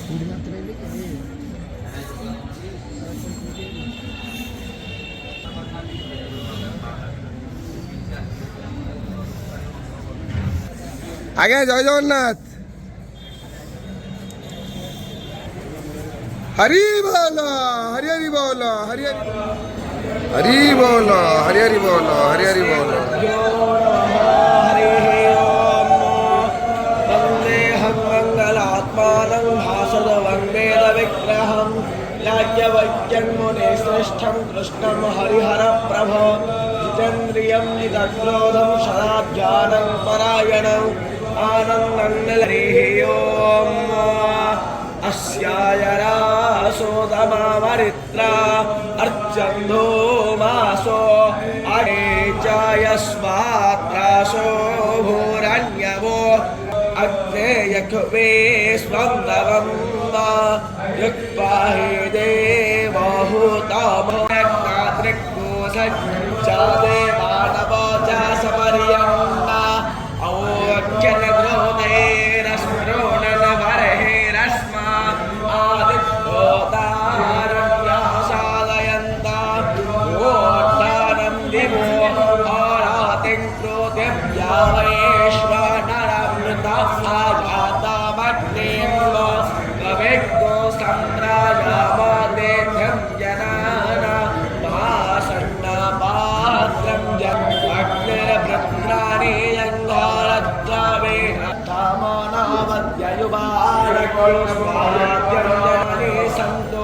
आगे जय जगन्नाथ हरि बोलो हरि हरि बोलो हरि हरि बोलो हरि हरि बोलो हरि हरि बोलो वंदेहं मंगलात्मानं भासदवंदेद विग्रहं याज्ञवल्क्यं मुनिश्रेष्ठं कृष्णं हरिहरप्रभो जितेन्द्रियं निदग्रोधं सदा ज्ञानं परायणं आनन्दं निलहरिः अस्यायरासोदमामरित्रा अर्चन्धो मासो अरेचायस्वात्रासो भूरण्यवो अग्ने यख्वे स्वन्दवं युक्पाहि देवहूतामोऽग्नात्रिक्कोसच्चादेवानवो च सपर्यन्ना औच्यनग्रोधैरस्मृणनवरहेरस्मा आदित्योतारण्यासादयन्ता ओट्टानं दिवो आरातिं क्रोध्यव्यावैश्वनरमृता आजातामग्निं कविग्गो सम्राजामादेध्यं जनाना महासन्नपात्रं अग्निर्भद्राणि यङ्घारद्रावे तामानावद्ययुवारकुलस्वाद्यं जनानि सन्तो